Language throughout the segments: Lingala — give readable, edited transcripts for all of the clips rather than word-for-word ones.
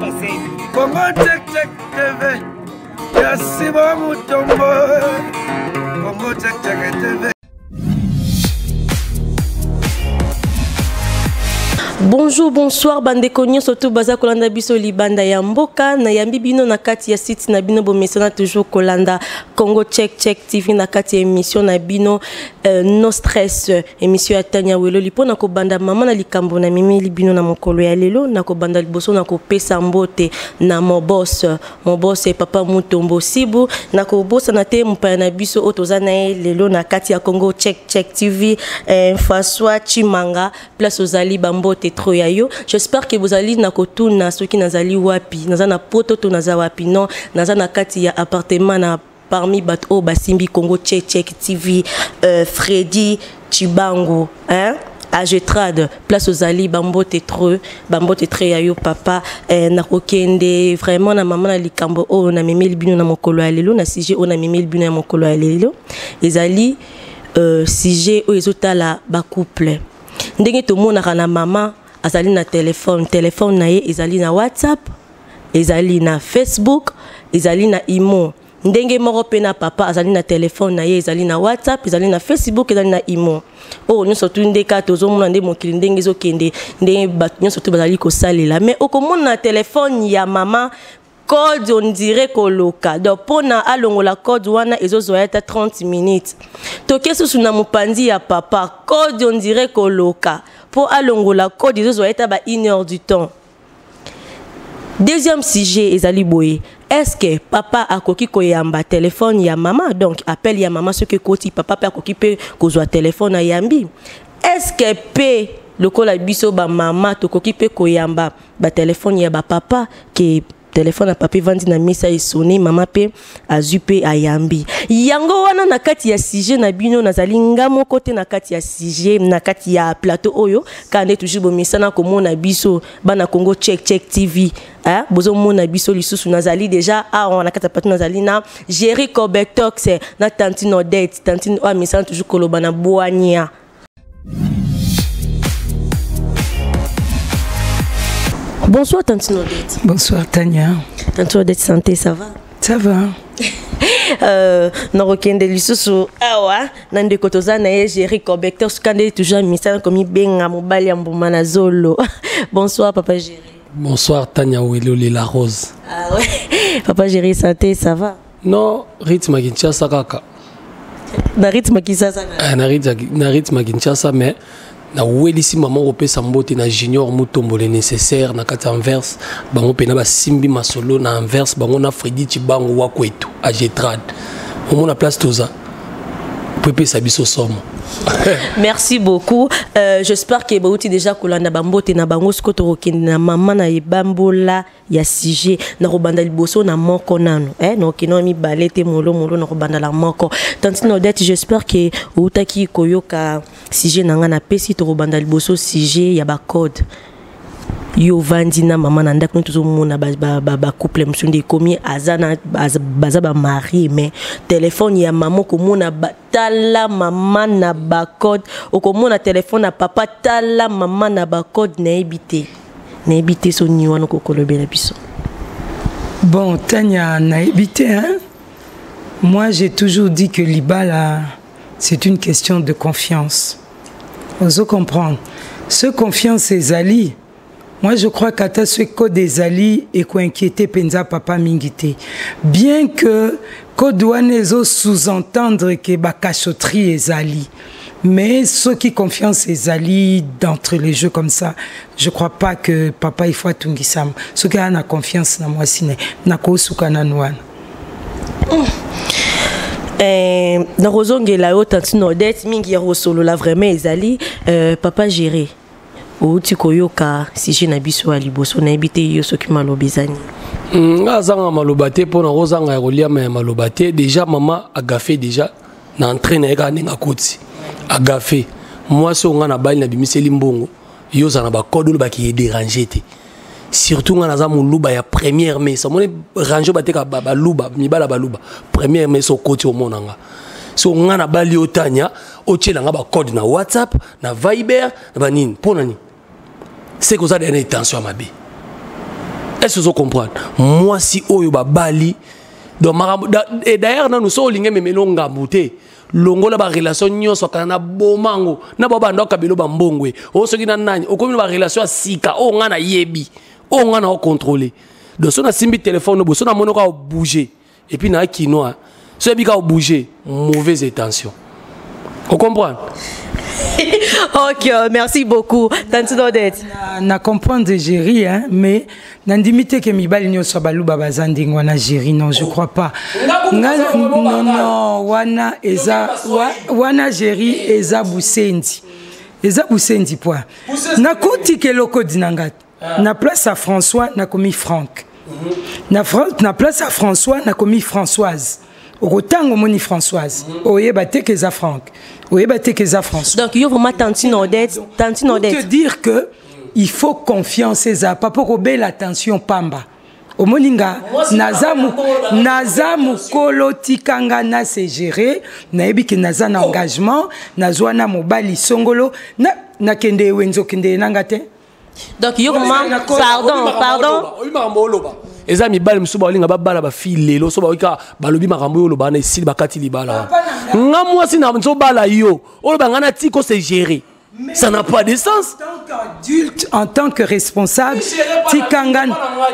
passé. Congo check check TV. Merci beaucoup Mutombo. Congo check check TV. Bonjour, bonsoir, bande konyo, surtout baza kolanda biso libanda ya mboka, na yambi bino na kati ya site na bino bomesona toujours kolanda Congo Check Check TV na kati ya émission na bino No Stress, émission ya Tanya Welo lipo na ko banda mama na likambo na mimi libino na mokolo ya lelo na ko banda liboso na ko pesa mbote na mon boss et papa Mutombo Sibu na ko bossa na te mpa na biso otoza na lelo na kati ya Congo Check Check TV François Chimanga place ozali bambote troyayo. J'espère que vous allez na kotuna ceux qui nazali wapi nazana poto to naza wapi non nazana kati ya appartement na parmi bato basimbi Congo Check Check TV Freddy Chibango hein Agetrad place aux ali bambote troyayo papa na kokende vraiment na maman na likambo o na memeli bino na mokolo ya lelo na sujet o na memeli bino na mokolo ya lelo ezali sujet o ezotala ba couple ndenge to mona kana mama azali na téléphone na ye ezali na WhatsApp ezali na Facebook ezali na Imo ndenge moko pe na papa azali na téléphone na ye ezali na WhatsApp ezali na Facebook ezali na Imo oh nous surtout ndeka tozomona nde mokili ndenge ezokende ndenge bato nyonso to bazali kosalela mais okomona na téléphone ya mama code on dirait koloka donc pona alongola code wana ezozoeta 30 minutes tokesu suna mupandi ya papa code on dirait koloka pour alongola code ezozoeta ba 1 heure du temps. Deuxième sujet ezali boye est-ce que papa akoki koyamba téléphone ya maman donc appelle ya maman ce que koti papa pe akoki pe kozwa téléphone ya yambi est-ce que pe lokola biso ba maman tokoki pe koyamba ba téléphone ya ba papa ke téléphone à papier vandi na misa sonné mama pe azupe ayambi yango wana na kati ya sujet na bino nazali ngamo kote na kati ya sujet na kati ya plateau oyo kande toujours bo misana ko mona biso bana Congo Check Check TV hein bozo mona biso lisusu nazali déjà on na kati ya plateau nazali na Jerry Kobetox na tantine Odette tantine o misana toujours koloba na boania. Bonsoir Tantine Odette. Bonsoir Tania. Tantine Odette, santé, ça va? Ça va. Norokende lisusu awa nande kotoza na Jerry Kobetox kande toujours misana komi benga mobali mbuma na zolo. Bonsoir Papa Jerry. Bonsoir Tania Welo la Rose. Ah ouais. Papa Jerry, santé, ça va? Non, rythme Kinshasa kaka. Na rythme Kinshasa. Na rythme Kinshasa mais na welisi maman opesa mbote na Junior Mutombo le nécessaire na kati Anvers bango pena ba simbi masolo na Anvers bango na Freddy Chibango wa kwetu Agetrad on a place toza pepe sabiso somo. Merci beaucoup. J'espère que vous déjà kolanda bambote na bango skoto rokende na maman na yebambola ya sujet na robanda liboso na moko nano no kino mi balete molo na robanda la moko. Tantine Odette, j'espère que utaki koyoka sujet nanga na pesi to robanda liboso sujet ya ba code yo vandina mama na ndako tuzo mona ba couple msundi komi azana baza ba mari mais téléphone ya maman ko mona tala mama na ba code okomona téléphone na papa tala mama na ba code na ebité so ni wana ko kolobela biso. Bon Tania na ebité hein. Moi j'ai toujours dit que l'ibala c'est une question de confiance. Vous comprendre. Ce confiance ezali. Moi, je crois qu'à ce code des alliés et qu'on inquiétait Penza Papa Mingité. Bien que Kodouanezo sous-entendre que ba cachotterie est ali. Mais ceux qui confiance les alliés d'entre les jeux comme ça, je crois pas que Papa il faut tungisam. Ceux qui ont la confiance dans moi siné, na ko sukana nouan. Dans Rosonge la haute Tantine Odette mingi rosolo la vraiment ezali Papa Jerry. Outi koyoka sujet na biso aliboso na ebité yo soki malobezani. Azanga malobate pona rozanga ya kolia ma malobate déjà maman a gaffé déjà na entraîner ka ninga koti. A gaffé. Moi so nga na bali na bimiseli mbongo yo za na ba code ba ki déranger té. Surtout nga na za muluba ya première mai ça mone ranger ba te ka ba luba mi bala ba luba. Première mai so koti o monanga. So nga na bali otanya o tshela nga ba code na WhatsApp na Viber na banini pona ni. C'est que ça a une intention à ma vie. Est-ce que vous comprenez? Moi, si oyo bali, et d'ailleurs, nous sommes ligés mais melonga bouté. Longo la ba relation nyonso kana bomango na baba ndo kabelo bambongwe o soki na nani o komi ba relation sika o nga na yebi o nga na o contrôler donc so na simbi téléphone bo so na mono ka bouger et puis na kinoa so bi ka bouger mauvaise intention. Vous comprenez? Ok, merci beaucoup. Tantino Odette. Na comprendre gérer, hein, mais n'indimité que mibali nyo sabalu babazanding wana gérer, non, je crois pas. Non, wana gérer eza busendi. Eza busendi point. Na koti ke loko dinangat. Na place à François, na komi Franck. Na place à François, na komi Françoise. Autant moni Françoise. Oye bate que za Franck. Oye bate que za François. Donc il y a vraiment Tantino Odette. Tantino Odette. Pour te dire que il faut confiance ça. Pas pour obéir l'attention pamba. Au moninga nazamu kolo tikanga na se gérer. Na ebi que naza na engagement. Nazwa na mobali songolo. Na kende wenzo kende nangate. Donc il y a vraiment pardon. Les amis, bal musuba olinga ba bala ba file lo so ba wika balobi makambo yo lo ba na ici ba kati libala. Nga moi si na nzo bala yo, o ba ngana tiko se gérer. Ça n'a pas de sens. En tant qu'adulte, en tant que responsable, tikanga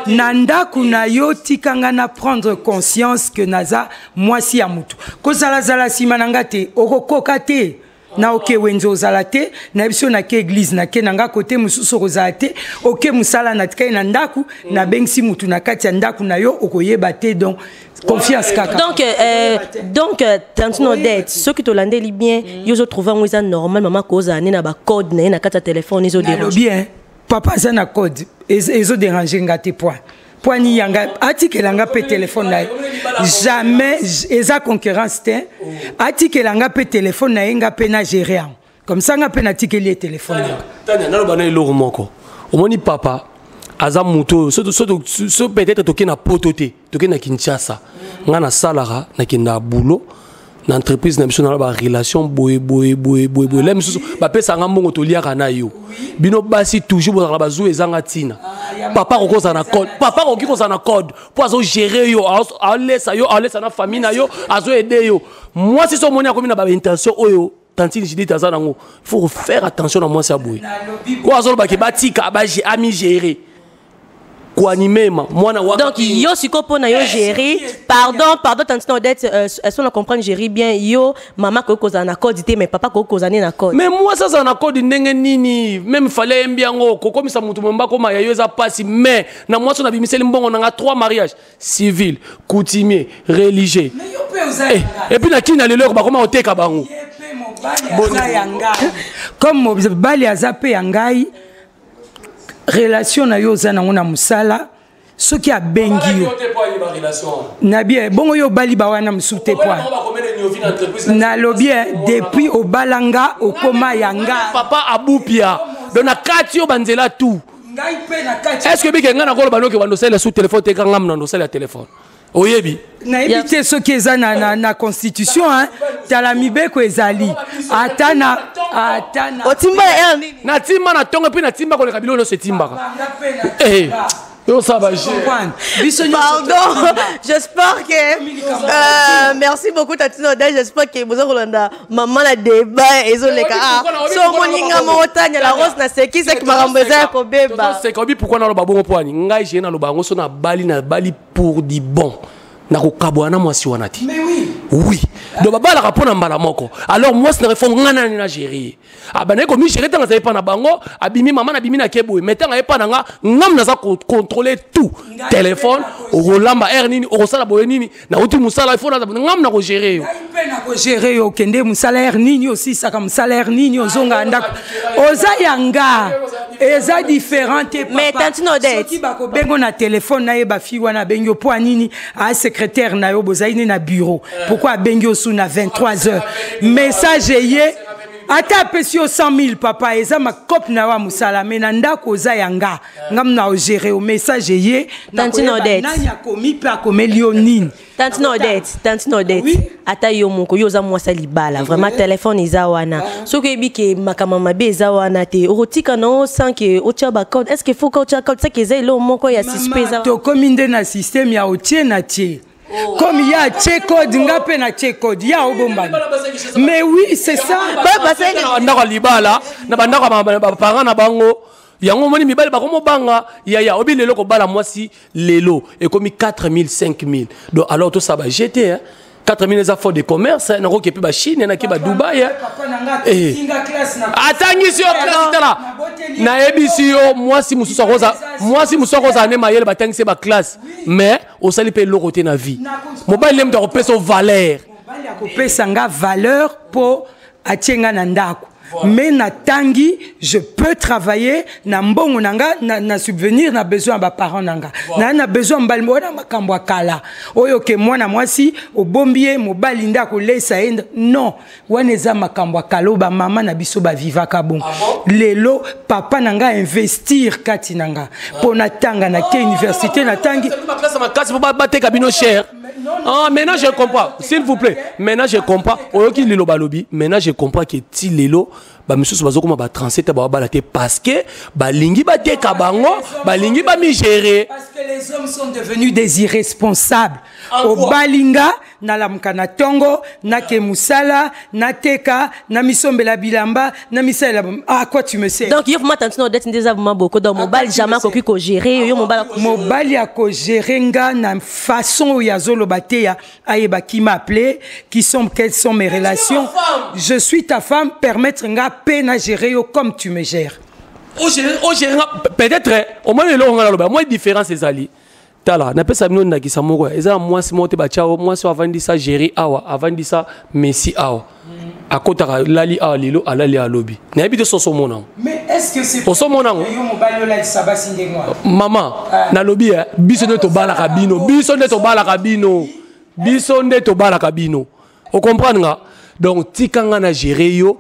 nanda kunayo tikanga na prendre conscience que naza moi si amutu. Ko zala zala simanangate, okokokate. Na oke wenzo zalate na biso na ke église na ke nanga côté mususu rozate oke musala na tika na ndaku na bengsi mutu na kati ya ndaku na yo okoyeba te donc confiance kaka. Donc Tantino Odette ceux qui te landeli bien yo zo trouver ngo ça normal maman cause ane na ba code na kati ya téléphone izo déranger bien papa za na code izo déranger ngate point Poani yanga atikelanga pe téléphone na jamais eza concurrence te atikelanga pe téléphone na yenga pe na gérer comme ça nga pe na tikeli téléphone tanya na lobana eloko moko omoni papa aza muto so peut-être toke na pototé toke na Kinshasa nga na salara na kenda boulot na entreprise na biso na ba relation boye la miso ba pesa nga mbongo to liaka na yo bino basi toujours bozala bazu ezanga tina papa kokoza na code papa kokoza na code pour azo gérer yo a laisse na famille na yo azo aider yo moi si so moni akomi na ba intention oyo tantine jidi taza nango il faut faire attention na moi ça boye ko azo ba ke batika ba ami gérer. Donc yo siko pona yo gérer pardon Tantino Odette est-ce qu'on comprend gérer bien yo maman ko za na code mais papa ko kozane na code mais moi ça na code ndenge nini même fallait mbiango ko komisa mutu mbamba ko mayayo za pasi mais na moi so na bimiseli mbongo na 3 mariages civil coutumier religieux et puis na kina lelo ba koma oteka bango comme mobali azape yangai relation na yo zana ngona musala soki a bengi yo na bien bongo yo bali ba wana musute point na lobie depuis au balanga au koma yanga papa abupia dona kati yo banzela tout est-ce que bike ngana ko banoke bandosela sous téléphone te kanga mna ndosela téléphone oyebi na ebite soki eza na constitution hein tala mibeko ezali atana otimba na timba na tongo pe na timba ko le kabilo no se timba yo ça va pardon j'espère que merci beaucoup Tantino Odette j'espère que vous Rolanda maman la débat ezoleka so moninga motanya la rose na seki c'est que marambeza ko beba c'est comme pourquoi na lo babongo poani ngai je na lo bango so na bali pour du bon na ko kabwana mwasi wana ti mais oui donc baba la rapona mbala moko alors moi c'est réforme ngana na gérer abana ko mi gérer tanga za pa na bango abimi maman na bimi na kebo mais tanga pa na ngam na za contrôler tout téléphone rolamba air nini o sala boye nini na uti musala il faut na ngam na ko gérer na ko gérer yo kende musalaire nini aussi ça comme salaire nini ozonga ndako oza yanga eza différente mais Tantino Odette qui ba ko bengo na téléphone na yeba fi wana bengo po nini a secrétaire na yo bozaini na bureau pourquoi bengo sous na 23h message yé ata apesi yo 100 000 papa eza makope na wa musala me na ndako oza yanga ngam na ogere o message ye Tantine Odette nani akomi pe akomeli yo nini Tantine Odette Oui. ata yo moko yo za mwasa libala vraiment téléphone eza wana soki ebi ke makama mabe eza wana te otika no sans que otia ba code est-ce que faut que otia code ça que eza ilo moko ya suspect za tokomi nde na système ya otie na tie comme il y a check code ngape na check code ya obombani mais oui c'est ça ndako libala na bandako ba parents na bango yango moni mibali bakomo banga ya obi lelo ko bala mwasi lelo et komi 4000 5000 donc alors tout ça ba jeter hein 4000 les affaires de commerce na ko kepi ba Chine na ke ba Dubai atangi sur classe là na ebisi yo mwasi mususa koza ne mayele batangi se ba classe mais au sali pe lo côté na vie mobile lem to pesa valeur mobile akopesa nga valeur po atienga na ndako mais na tangi je peux travailler na mbongo nanga na subvenir na besoin ba parents nanga na besoin mbali na makambo akala oyo ke mwana mwasi obombie mobali ndako lesa enda non waneza makambo akala ba mama na biso ba vivaka bon lelo papa nanga investir kati nanga po na tanga na ke université na tangi ma classe pour battre bino cher. Ah, maintenant je comprends. S'il vous plaît. Maintenant je comprends. Oyoki lelo balobi. Maintenant je comprends que ti lelo ba monsieur bazo koma ba transiter ba balate parce que ba lingi ba teka bango, ba lingi ba mi gérer. Parce que les hommes sont devenus des irresponsables. Au balinga na lamka na tongo na ke musala na teka na misombela bilamba na misala à quoi tu me sais. Donc yo vraiment Tantine Odette ndeza vraiment beaucoup donc mobile jamais ko gérer yo mobile ya ko gérer nga na façon ya zolo bateya ayeba qui m'appeler qui sont quelles sont mes relations. Je suis ta femme permettre nga peine à gérer comme tu me gères. Peut-être au moins le long moi différence c'est ali tala na pesa mino na kisa moko eza moi si monte ba chao moi si avant ça gérer awa avant ça messi awa akota lali awa lilo alali alobi na habite soso mona mais est-ce que c'est pour mona yo mobile la sabasi ndengwa maman na lobi biso ne to bala kabino biso ne to bala kabino biso ne to bala kabino o comprendre nga donc tikanga na gérer yo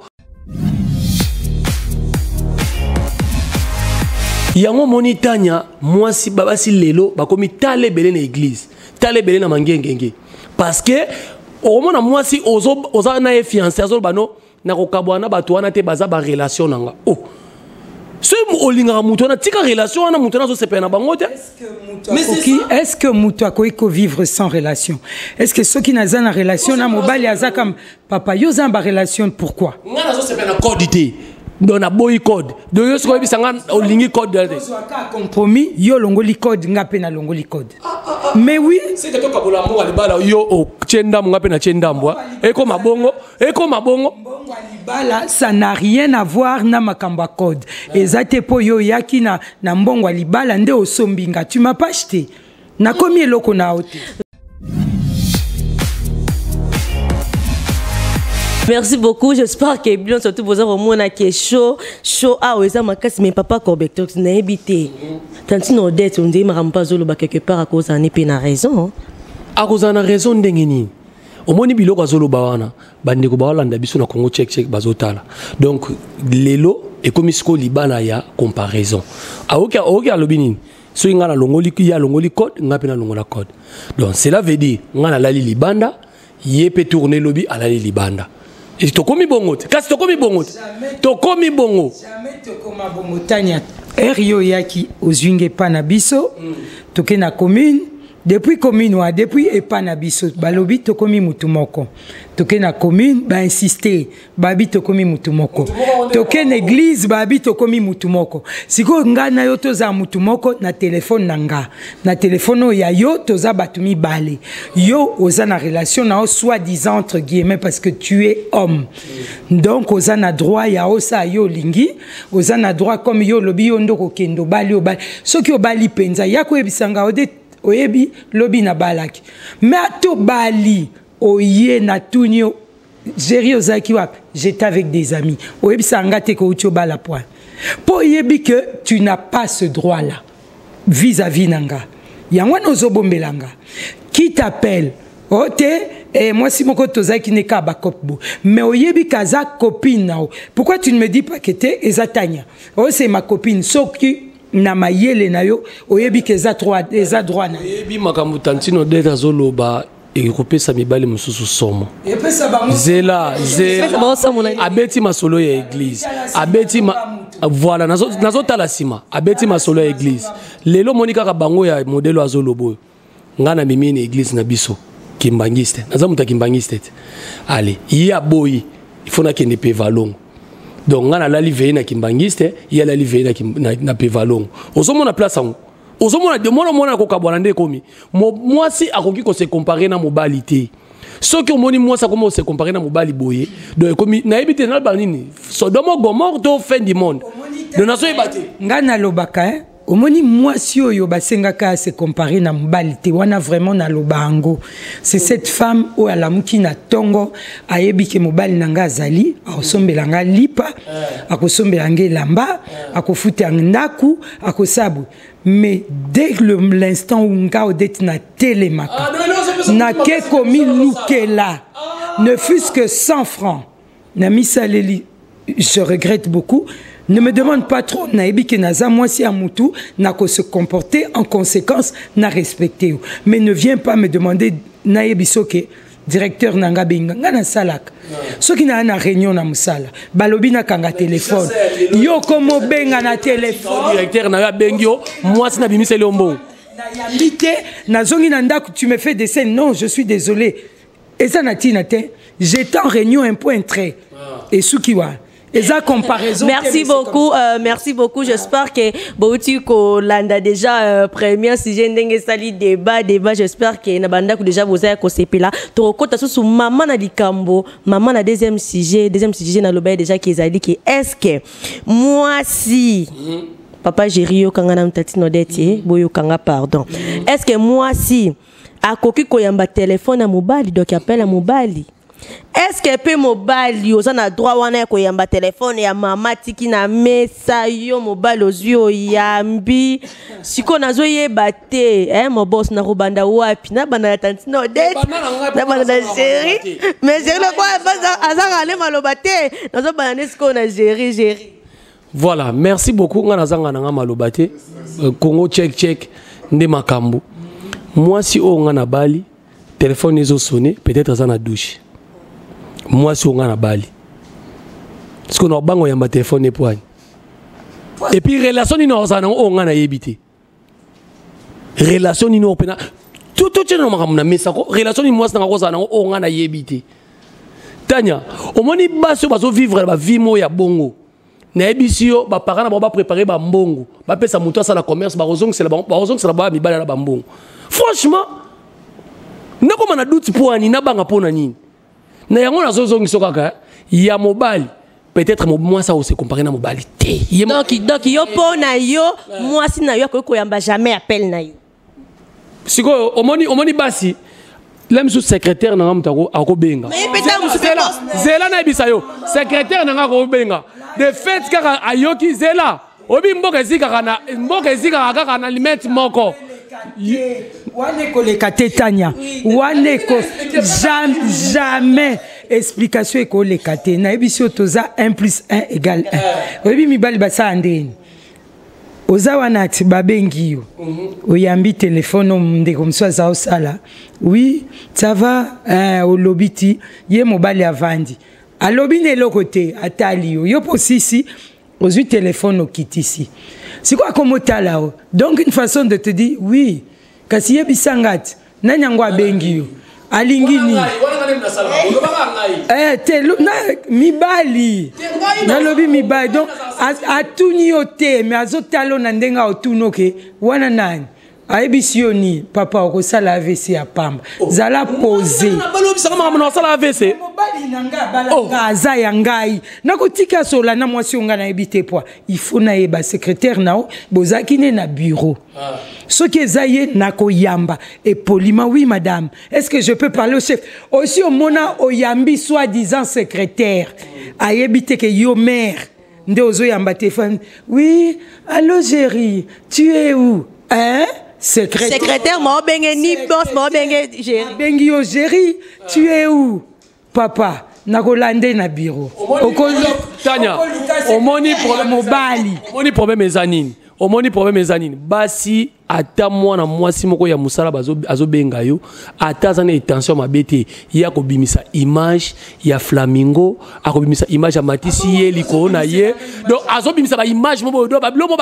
yango moni tanya mwasi babasi lelo bakomi tale belé na église tale belé na mangengenge parce que au moment mwasi oza na fiancé azo bano na kokabwana bato wana te baza ba relation nanga oh ce olinga muto na tika relation wana muto na zo sepena na bango te est-ce que muto akoiko vivre sans relation est-ce que ceux qui naza na relation na mobali aza comme papa yo za ba relation pourquoi ngana zo sepena code te donc na boy code donc yo siko bisanga olingi code de compromis yo longoli code ngape na longoli code mais oui c'est que to kabola mo alibala yo o tchendam ngape na tchendambwa eko mabongo alibala ça n'a rien à voir na makamba code ezate po yo yaki na mbongo alibala nde osombinga tu m'as pas acheté na komi eloko na ote. Merci beaucoup. J'espère que bien surtout vous avez vraiment na qui chaud ah ouais ça m'a cassé mais papa Corbector tu n'as habité. Tantine Odette on dit maram pas zolo ba quelque part à cause en épée na raison. À cause na raison ndengeni. Au moni biloko zolo bawana bande ko bawalanda biso na Congo check bazotala. Donc lelo et comme isko libana ya comparaison. A oki alobini. So ngana longoli ya longoli code ngapi na longola code. Donc cela veut dire ngana lali libanda yepe tourner lobby à lali libanda. Et tokomi bongo kasi tokomi bongo tokomi bongo jamais tokoma bongo tanya erio yaki ozwinge pa na biso toke na commune depuis commune wa depuis epa na biso balobi tokomi mutu moko toke na commune ba insister babi tokomi mutu moko toke na église babi tokomi mutu moko siko nga na yo toza mutu moko na téléphone nanga na téléphone ya yo toza batumi bale yo oza na relation na soi-disant entre guillemets parce que tu es homme donc oza na droit ya osa yo lingi oza na droit comme yo lobi yo ndoko kendo bali obali soki obali penza yako ebisanga ode oyebi lobi na balaki mais ato bali oye na tunyo Jéri ozaki wapi j'étais avec des amis oyebi sanga te ko utio bala point po yebi que tu n'as pas ce droit là vis-à-vis nanga yango nozo bombelanga qui t'appelle ote Et moi, si mon côté qui n'est qu'à Bakopbo. Mais au yebi kaza copine. Pourquoi tu ne me dis pas que t'es Ezatania? Oh, c'est ma copine. Sauf que na mayele na yo, au yebi keza droit na. Yebi makambu tantino de zoloba. Et repé sa mibali mususu somo. Zela abeti masolo ya église. Abeti voilà nazo talasima. Abeti masolo ya église. Lelo monika ka bango ya modelo azolobo. Ngana mimi na église na biso kimbangiste. Naza muta kimbangiste. Allez, ya boyi. Il faut na kende pe valongo. Donc ngana la live na kimbangiste, ya la live na pe valongo. Osomo na place ango. Osomona de mona ko kabwanda komi moi si akoki ko se comparer na mobali te ce que moni moi ça comment se comparer na mobali boye donc komi na ebité na banini Sodome Gomorrhe to fin du monde de naso ebate ngana lobaka omoni moi si oyo basengaka se comparer na mobali te wana vraiment na lobango c'est cette femme o alamuki na tongo ayebike mobali nanga azali akosombela nga lipa akosombela nga lamba akofuta ndaku akosabu. Mais dès l'instant où nga odeti na télémaka na ke komi loukela ne fût-ce que 100 francs na misaleli je regrette beaucoup. Ne me demande pas trop naebi ke naza moi si amutu na ko se comporter en conséquence na respecter. Mais ne viens pas me demander naebi soke directeur nanga benga ngana salaka soki na réunion na musala balobi na kanga téléphone yo komo benga na téléphone directeur nanga bengio moi si na bimiseli ombo na yambite na zongi na ndaku tu me fais des scènes non je suis désolé et ça na tina te j'étais en réunion un point trait et sukiwa. Merci beaucoup. J'espère que Bouti Kolanda déjà premier sujet ndenge sali débat. J'espère que Nabanda déjà vous avez conseillé là. Tokota sous maman na likambo, maman na deuxième sujet na loba déjà qui ezali qui est-ce que moi si papa Jério kanga na mtati no deti boyo kanga pardon. Est-ce que moi si akoki koyamba téléphone à mobali donc appelle à mobali. Est-ce que pe mobali ozana droit wana ko yamba téléphone ya mama tiki na mesa yo mobali ozio yambi siko nazo yeba te mon boss na robanda wapi na bana tantino date na bana chérie mais chérie le quoi azanga ale maloba te nazo bana siko na chérie. Voilà, merci beaucoup ngana zanga na maloba te Congo check nde makambu. Moi si o ngana bali téléphone ezo sonner peut-être azana douche. Moi si on a Bali parce qu'on a bango yamba téléphone et point et puis relation ni on a yebité relation ni no pena tout no makamuna mesa ko relation ni moi on a yebité Tanya au moni baso baso vivre ba vie mo ya bongo na ebisio ba parana ba préparer ba mbongo ba pesa muto ça la commerce ba rozong c'est la ba mi bala ba mbongo franchement ndako mana doute poani na banga pona nini na yango na zozongi sokaka ya mobali peut-être moi ça se comparer na mobali té donc yo pona yo moi si na yo ko yamba jamais appel na yo siko omoni basi lem sous secrétaire na ngamtako akobenga zela na bisa yo secrétaire na ngako benga de fait kaka ayoki zela obi mboka zika kaka na limite moko wane koleka te Tanya wane ko jamais explication ekoleka te na ebisio toza 1 + 1 = 1 obi mibali basa andeni oza wana ati babengi yo oyambi téléphone ndeko mswaza osala oui ça va olobiti ye mobali avandi alobi ne lokote atali yo posisi aux téléphone au kitisi c'est quoi comme tala donc une façon de te dire oui kasi yebisangat nanyangwa bengi yo alingini mibali nalobi mibali donc atuni yote mais azotalo na ndenga otunoke wana nani aibisioni papa okosala AVC ya pamba zala poser aza ya ngai nakotika sola na mwasi onga na ebite poa il faut na eba secrétaire nao bozaki ne na bureau ce qui est nakoyamba et poliment oui madame est-ce que je peux parler au chef aussi au mona oyambi soi-disant secrétaire ayebite que yo mère nde ozo yamba téléphone oui allô chérie tu es où hein secrétaire mo benge ni boss mo benge géri bengi yo géri tu es où papa nakolande na bureau Tanya omoni problème mobali omoni problème ezanini omoni problème ezanini basi ata mwana mwasi moko ya musala azobenga yo ata zana intention mabete ya kobimisa image ya flamingo akobimisa image ya matisi ye likolo na ye donc azobimisa ba image mo do bablomo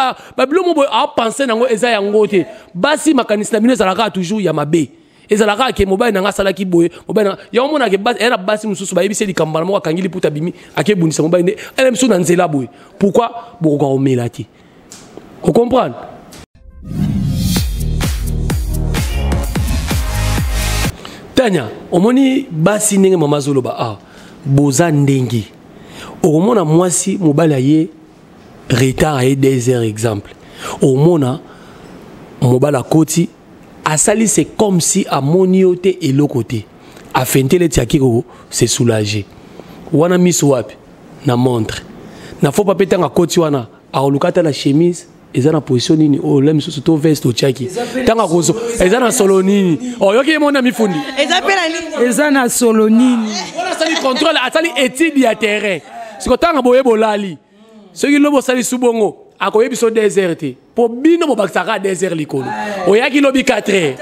a penser nango eza yango te basi makanisi na bino ezalaka toujours ya mabe ezalaka ke mobali nanga salaki boye mobali ya omona ke basi era basi mususu bayebise likambala moko akangili puta bimi akebundisa mobali ne ele musu na nzela boye pourquoi boko omela ti vous comprenez? Tanya, omoni basi ndenge mama zoloba boza ndenge. Omona mwasi mobali aye retard aye 2 heures exemple. Omona mobali akoti asali c'est comme si amoni yote et l'autre côté. Afentele tiakiko c'est soulagé. Wana miss wapi na montre. Na faut pas péter nga koti wana aolukata la chemise. Ils ont la position nini oh là monsieur surtout veste au tchaki tanga kozo ils ont la solo nini oh yoki mon ami fundi ils ont la solo nini on a sali contrôle a sali étude ya terrain c'est que tanga boye bolali ceux qui lobo sali subongo akoye biso déserté pour bino bo baksaka désert likolo o yaki lobi 4 heures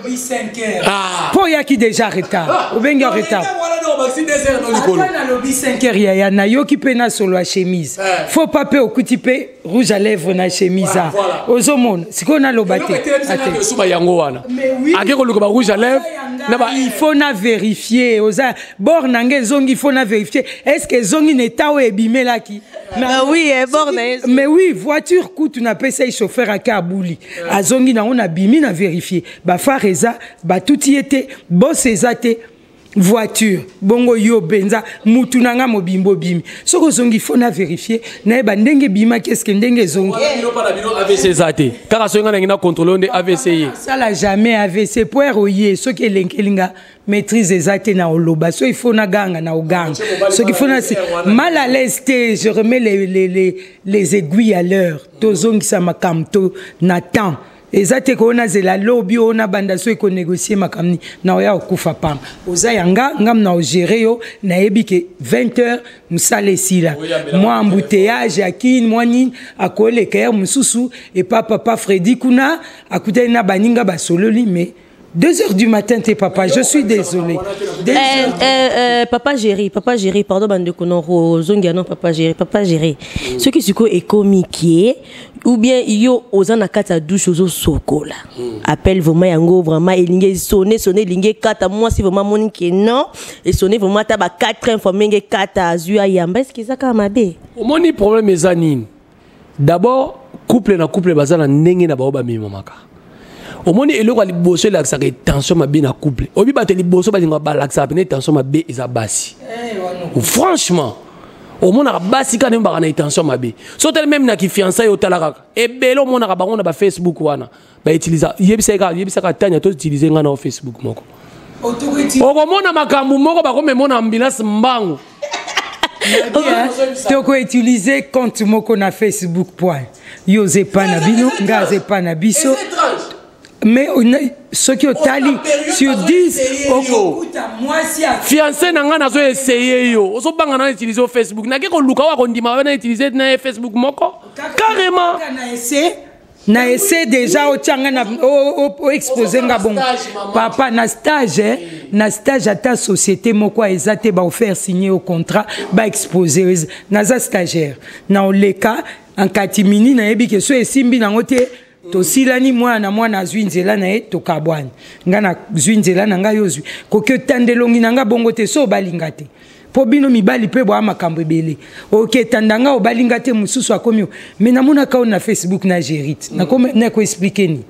5 heures pour yaki déjà retard ou benga retard na lobi 5 heures ya na yoki pena solo a chemise faut pas pe okuti pe rouge à lèvres na chemise ozomona siko na lobate suba yango wana akeko luko ba rouge à lèvres il faut na vérifier oza bord nange zongi il faut na vérifier est-ce que zongi neta o ebimelaki oui bord mais oui voiture coûte na pesa chauffeur à Kabouli azongi na on a bimi na vérifier ba fareza ba touti était boss ezate voiture bongo yo benza mutu nanga mobimbo bimi soko zongi faut na vérifier na ba ndenge bima qu'est-ce que ndenge zongi AVC zate kaka so ngana ngina contrôler onde AVC ça la jamais AVC pour royer ce que lenkelinga maîtrise ezate na oloba so il faut na ganga na oganga ce qu'il faut na mal à l'aise je remets les aiguilles à l'heure tozongi sa makamto na temps ezate ko na zela lobby ona banda so ko négocier makamni na oya okufa pam oza yanga ngam na gérer yo na yebike 20h musale sila moi embouteillage akine moi ni akole kayer mususu et papa Freddy kuna akutana na baninga basololi mais 2h du matin, t'es papa, je suis désolé. Papa Géry, pardon, bande de konoro, zongiano, papa Géry. Ce qui est comique, ou bien yo ozana kata douche ozo sokola. Appelle vraiment yango vraiment elinge sonner linge kata moi si vraiment monique non et sonner vraiment taba 4 informenge kata azua yamba est-ce que ça kama be? Omoni problème ezanine. D'abord couple na couple bazana ndenge na baoba mi mamaka. Omoni eloko ali bosso la ça tension ma bien na couple. Obi bateli bosso ba linga ba la ça peine tension ma be eza basi. Franchement, au monde a basi quand même ba na tension ma be. So tel même na ki fiançailles au talaka. E belo mona ka bango na ba Facebook wana. Ba utiliser yebisa ka tanya to utiliser nga na Facebook moko. Okomona makambu moko ba ko memona ambulance mbangu. Tu peux utiliser compte moko na Facebook point. Yo zepa na bino, nga zepa na biso. Mais ceux qui ont tali sur 10 fiancé nanga nazo essayer yo ozo banga na utiliser Facebook na keko luka wa kondima na utiliser na Facebook moko carrément na essayer déjà au tianga na au exposer nga bon papa na stage à ta société moko ezate ba offert signer au contrat ba exposer na za stagiaire na oleka en katimini na yebi ke so esimbi na ngote to silani mwana zwinzela na to kabwana ngana zwinzela na nga yozwi kokyo tandelongi nanga bongo te so balingate po bino mibali pe bo amakambo ebele OK tandanga obalingate mususu akomi mais namona ka na Facebook na Gérit na ko na ko expliquer ni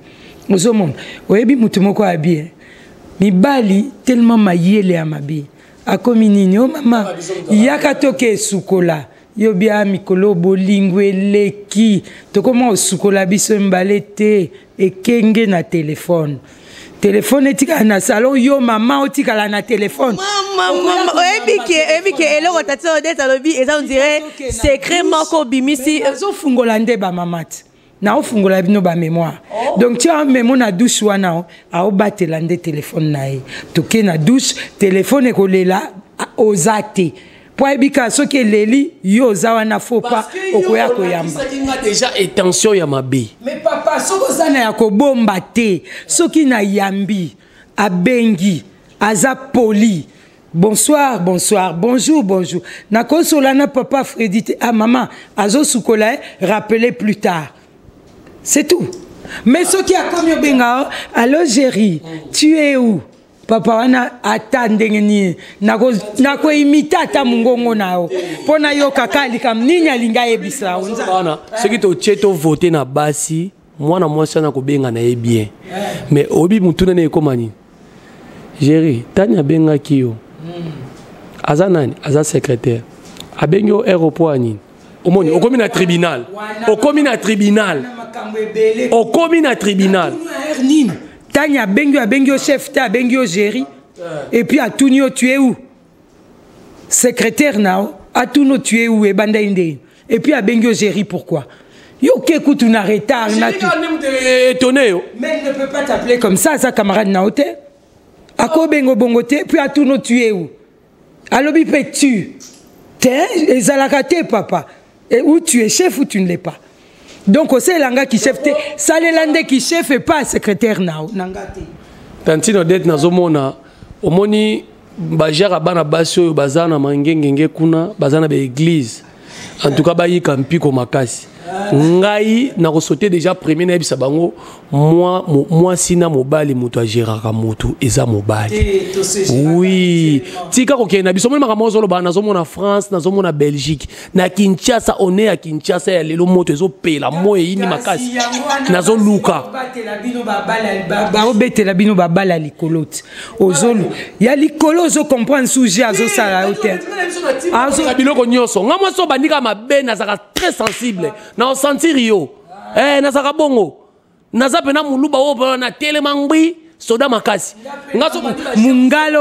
ozomona oyebi mutu moko abi mibali tellement mayele amabi akomi nini o mama yakatoke sukola yo bia mikolo bolingwe leki to comment osukola biso mbalete ekenge na téléphone etika na salon yo mama otikala na téléphone mama ebike eloko tatso deta lobi eza on dirait secret moko bimisi zo fungola nde ba mamati na ofungola bino ba mémoire donc tu as mémoire na douche wana a obatela nde téléphone na ye toke na douche téléphone ekolela ozate po ebika soki eleli yo oza wana faut pas okoya koyamba déjà attention ya mabe mais papa soko zana ya kobomba te soki na yambi abengi aza poli bonsoir, bonsoir, bonjour, bonjour. Nako solana papa Freddy, ah maman, azo sukola, rappelez plus tard. C'est tout. Mais ce qui a commis benga, allô Géry, tu es où? Papa wana attendez nako imita ta mungongo nao. Pona yo kakali kam ninya linga ebisa unza. Bana, ce qui to cheto voter na basi, moi na moi sana ko benga na e bien. Mais obi mutuna ne komani. Géry, tanya benga kiyo. Aza nani aza secrétaire abenyo aéroport nini omoni okomi na tribunal okomi na tribunal okomi na tribunal tanya benyo chef ta benyo Géry et puis atunio tu es où secrétaire nao atuno tu es où et banda inde et puis abenyo Géry pourquoi yo keku tu na retard na tu étonné mais il ne peut pas t'appeler comme ça sa camarade na hôtel. Ako bengo bongote, puis à tout nous tu es où? Alobi pe tu. T'es ezalakate papa. Et où tu es chef ou tu ne l'es pas. Donc c'est langa qui chef te, salelande qui chef et pas secrétaire nao nangate. Tantino det nazomona omoni bajara bana baso bazana mangengenge kuna bazana be église. En tout cas bayi kampi ko makasi. Ngai na sauté déjà premier na bisa bango moi sina mobali muto agéraka muto eza mobali oui tika ko kena biso mona makambo zolo bana zomona France na zomona Belgique na Kinshasa on est à Kinshasa ya lelo moto ezo pela moyo yini makasi na zo luka ba obetela bino babala likolote ozolo ya likolo zo comprendre sujet azo sala hôtel azo biloko nyoso ngamo so bandika mabe na zaka très sensible na sentir yo nazaka bongo nazape na muluba wo na telemangbi soda makasi ngaso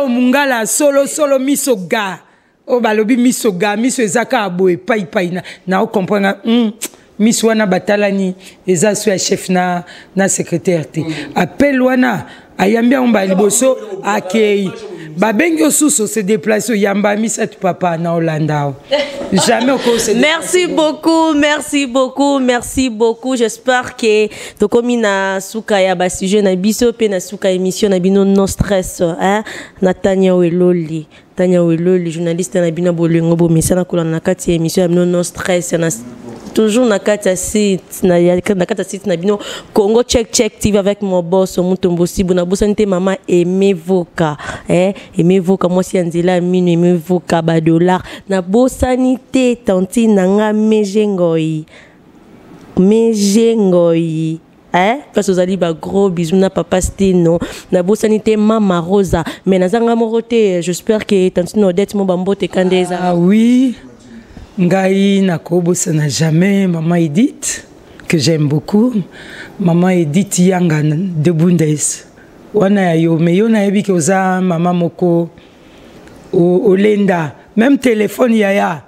mungala solo misoga o balobi misoga miso ezaka aboe pai na o comprendre miso wana batalani eza so ya chef na secrétaire te appel wana ayambia omba liboso akei babengi osuso se déplacer yamba misatu papa na Hollanda jamais au merci beaucoup j'espère que tokomi na suka ya ba sujet na biso pe na suka émission na bino no stress hein Tanya Weloli journaliste na bino bolengo bo mesana kola na kati ya émission ya no stress na toujours na kata site na bino Congo check TV avec mon boss Mutombo Sibu na bosante mama Aimé Voka Aimé Voka moi si anzela mino Aimé Voka ba dollar na bosanité tanti nanga mejengoi parce que vous allez ba gros bisous na papa Stino na bosanité mama Rosa mais nazanga morote j'espère que tanti no dette mo bambote kandeza ah oui Ngai Nakobosa n'a jamais maman Edith que j'aime beaucoup maman Edith Yanga de Bundes wana yo me yo na yebi ke oza maman moko Olenda même téléphone yaya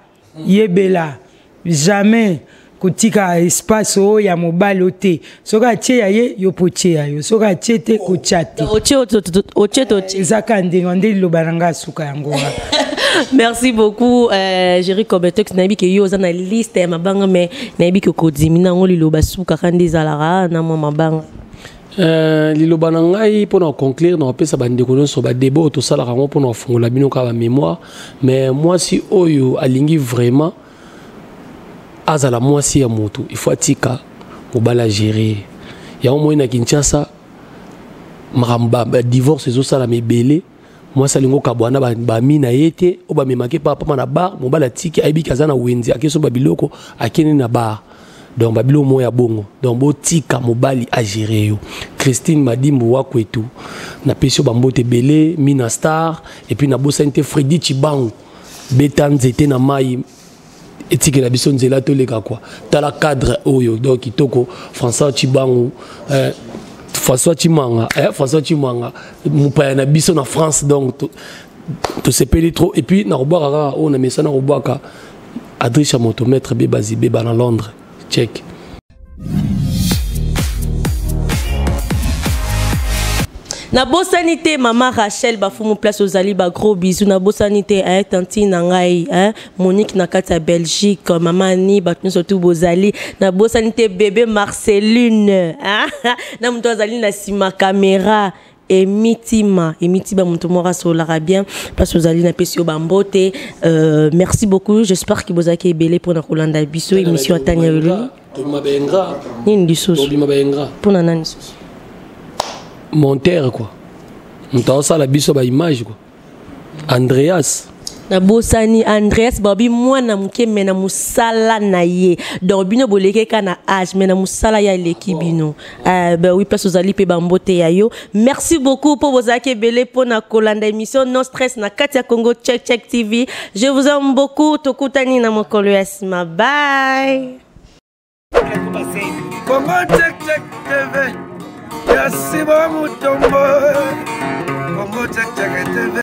yebela jamais kutika espace o ya mobile ote soka tie yaye yo potie yo soka tie te ko chat oche zaka ndenge lobananga suka yango merci beaucoup Géry Kobetex nabi ke yo za na liste ya mabanga mais nabi ke ko dimina ngoli lo basuka kandi zalara na mo mabanga liloba na ngai pour conclure na pesa bandeko nyonso ba débat to sala rango pour fongola bino ka ba mémoire mais moi si oyo alingi vraiment azala moi si ya moto il faut atika mobala gérer ya au moins na Kinshasa maramba divorce zo sala mebele moi salingo kabwana ba mina yete o ba memake papa na bar mobala tiki aibi kazana wenzi akeso babiloko akene na bar donc babilo moya bongo donc botika mobali a gérer yo Christine Madimbo wakwetu na pesio bambote belé Mina Star et puis na bosante Freddy Chibangu betanzete na mai etike la biso nzela to leka quoi tala cadre oyo donc kitoko François Chibangu François Chimanga mupaya na biso na France donc to sepeli trop et puis na robaka on a message na robaka Adrissa Moto maître Bebazi Beba na Londres check Na bosanité maman Rachel bafumu place aux ali ba gros bisous na bosanité tanti na ngai Monique na kati ya Belgique maman ni batun surtout bozali na bosanité bébé Marceline na mto azali na sima caméra Emitima mutu mora solara bien parce que vous allez na pesio bambote merci beaucoup j'espère que vous avez belé pour na Kolanda biso émission Tania Yulu ni ndisoso pour na nani soso monteur quoi mto ça la biso ba image quoi Andreas na bosani Andreas babi mwana muke mena musala na ye donc bino boleke kana âge mena musala ya l'équipe bino oui place aux ali pe bambote ya yo merci beaucoup pour vos akebele pour na Kolanda émission no stress na Katia Congo check TV je vous aime beaucoup tokutani na mokolo ya sima bye Congo check TV Yasiba Mutombo Congo check TV